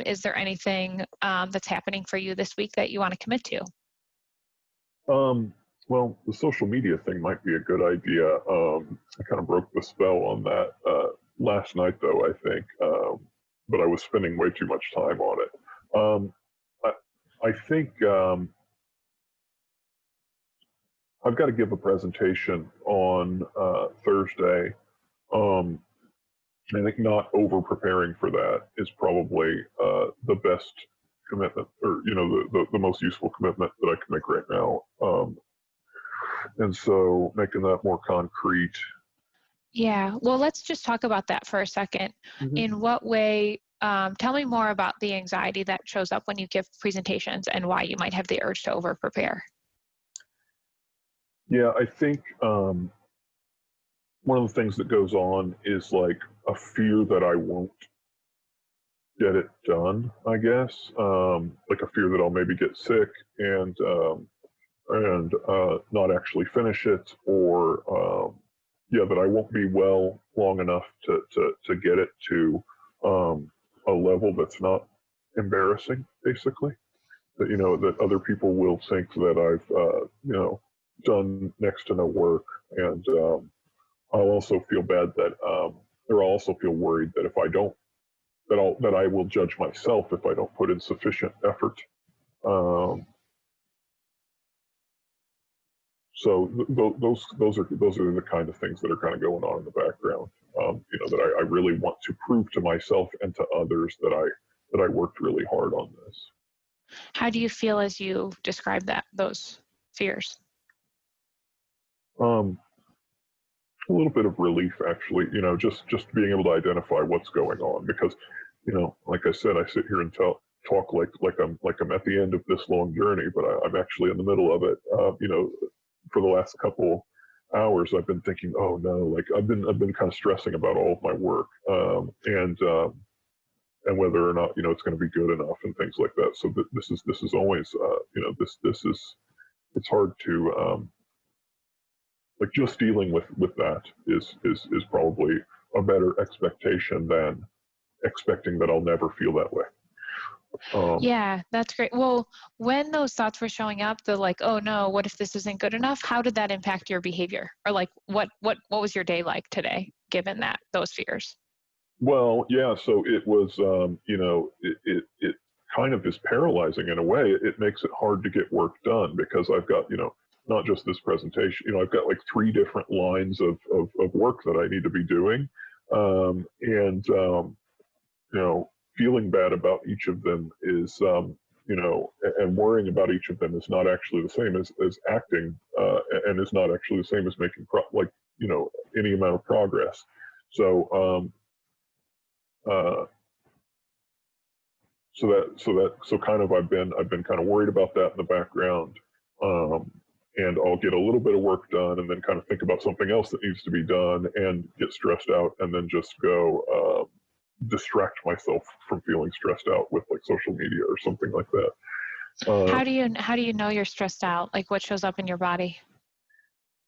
Is there anything that's happening for you this week that you want to commit to? Well, the social media thing might be a good idea. I kind of broke the spell on that last night, though, I think. But I was spending way too much time on it. I think I've got to give a presentation on Thursday. I think not over preparing for that is probably the best commitment, or the most useful commitment that I can make right now. And so making that more concrete. Yeah, well, let's just talk about that for a second. Mm-hmm. In what way, tell me more about the anxiety that shows up when you give presentations and why you might have the urge to over prepare. Yeah, I think one of the things that goes on is like a fear that I won't get it done, I guess. Like a fear that I'll maybe get sick and not actually finish it, or that I won't be well long enough to get it to a level that's not embarrassing, basically. That that other people will think that I've done next to no work, and I'll also feel bad that or I'll also feel worried that if I don't, that I will judge myself if I don't put in sufficient effort. So those are the kind of things that are kind of going on in the background. That I really want to prove to myself and to others that I worked really hard on this. How do you feel as you describe those fears? A little bit of relief, actually. Just being able to identify what's going on, because like I said, I sit here and talk like I'm at the end of this long journey, but I'm actually in the middle of it. For the last couple hours, I've been thinking, oh no, like I've been kind of stressing about all of my work, and whether or not it's going to be good enough and things like that. So this is always this is, it's hard to like just dealing with that is probably a better expectation than expecting that I'll never feel that way. Yeah, that's great. Well, when those thoughts were showing up, the like, oh no, what if this isn't good enough? How did that impact your behavior? Or like, what was your day like today, given those fears? Well, yeah. So it was, it kind of is paralyzing in a way. It makes it hard to get work done, because I've got, not just this presentation. I've got like 3 different lines of work that I need to be doing, and feeling bad about each of them is, and worrying about each of them is not actually the same as acting, and is not actually the same as making any amount of progress. So so kind of I've been kind of worried about that in the background, and I'll get a little bit of work done and then kind of think about something else that needs to be done and get stressed out, and then just go distract myself from feeling stressed out with like social media or something like that. How do you know you're stressed out? Like, what shows up in your body?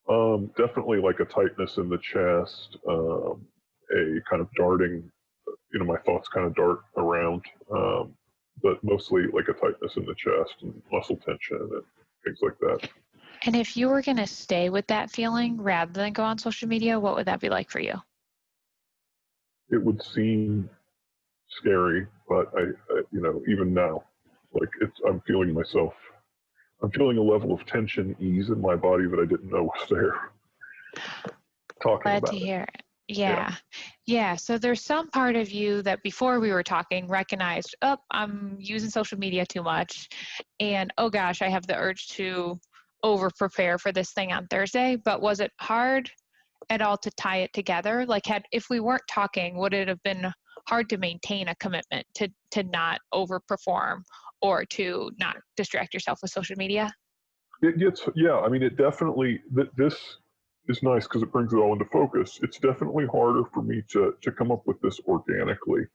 Definitely like a tightness in the chest, a kind of darting. My thoughts kind of dart around, but mostly like a tightness in the chest and muscle tension and things like that. And if you were going to stay with that feeling rather than go on social media, what would that be like for you? It would seem scary, but I even now, like I'm feeling a level of tension, ease in my body that I didn't know was there. Glad to hear it. Yeah. So there's some part of you that before we were talking recognized, oh, I'm using social media too much, and oh gosh, I have the urge to over prepare for this thing on Thursday. But was it hard at all to tie it together? Like, if we weren't talking, would it have been hard to maintain a commitment to not overperform or to not distract yourself with social media? I mean, it definitely, this is nice because it brings it all into focus. It's definitely harder for me to come up with this organically,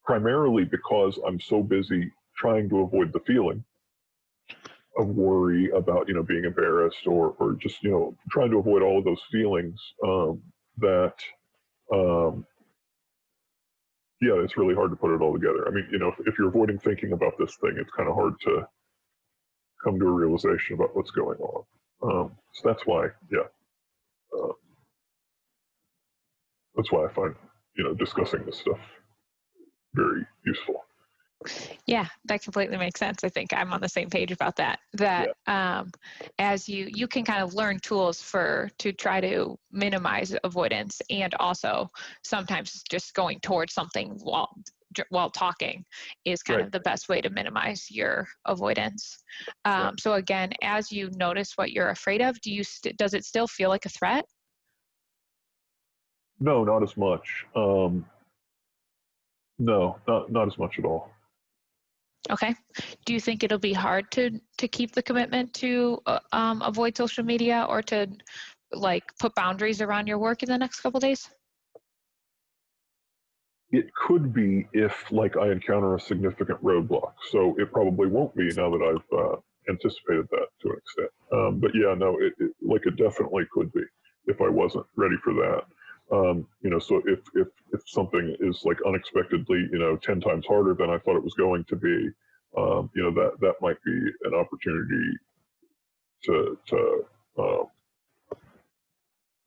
primarily because I'm so busy trying to avoid the feeling of worry about, being embarrassed or just, trying to avoid all of those feelings, that yeah, it's really hard to put it all together. I mean, you know, if you're avoiding thinking about this thing, it's kind of hard to come to a realization about what's going on. So that's why, yeah, uh, that's why I find, you know, discussing this stuff very useful. Yeah, that completely makes sense. I think I'm on the same page about that. Yeah. As you can kind of learn tools to try to minimize avoidance, and also sometimes just going towards something while talking is kind Right. of the best way to minimize your avoidance. Yeah. So again, as you notice what you're afraid of, does it still feel like a threat? No, not as much. No, not as much at all. Okay. Do you think it'll be hard to keep the commitment to avoid social media, or to like put boundaries around your work in the next couple days? It could be if, like, I encounter a significant roadblock. So it probably won't be now that I've anticipated that to an extent. But yeah, no, it definitely could be if I wasn't ready for that. You know, so if something is like unexpectedly, you know, 10 times harder than I thought it was going to be, you know, that might be an opportunity to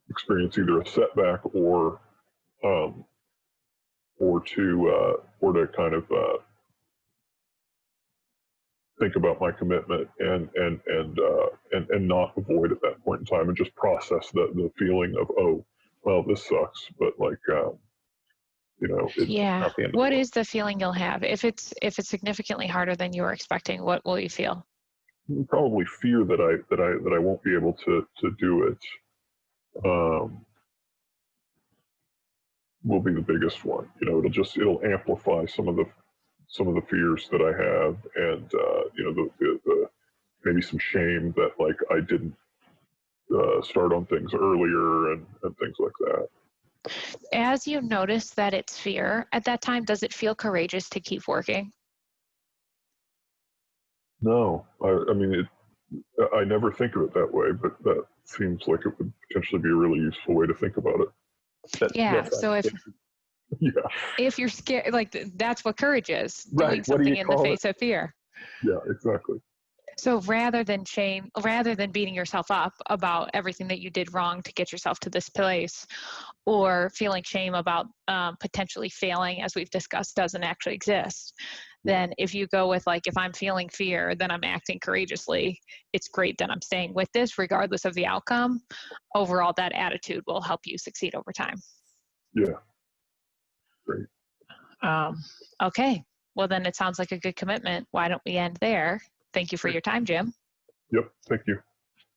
experience either a setback um, or to kind of think about my commitment and not avoid at that point in time, and just process the feeling of, oh, well, this sucks, but like, you know, it's Yeah. not the end of the What world. is the feeling you'll have if it's significantly harder than you were expecting? What will you feel? Probably fear that I won't be able to do it, um, will be the biggest one. You know, it'll amplify some of the fears that I have, and you know, the maybe some shame that, like, I didn't start on things earlier, and things like that. As you notice that it's fear at that time, does it feel courageous to keep working? No, I mean, I never think of it that way, but that seems like it would potentially be a really useful way to think about it. Yeah. That's So if actually, yeah, if you're scared, like that's what courage is, right. doing What do you something in the call it? face of fear. Yeah, exactly. So rather than beating yourself up about everything that you did wrong to get yourself to this place, or feeling shame about potentially failing, as we've discussed, doesn't actually exist, Yeah, then if you go with, like, if I'm feeling fear, then I'm acting courageously, it's great that I'm staying with this regardless of the outcome. Overall, that attitude will help you succeed over time. yeah, great. Um, okay. Well, then it sounds like a good commitment. Why don't we end there? Thank you for Great. your time, Jim. Yep. Thank you.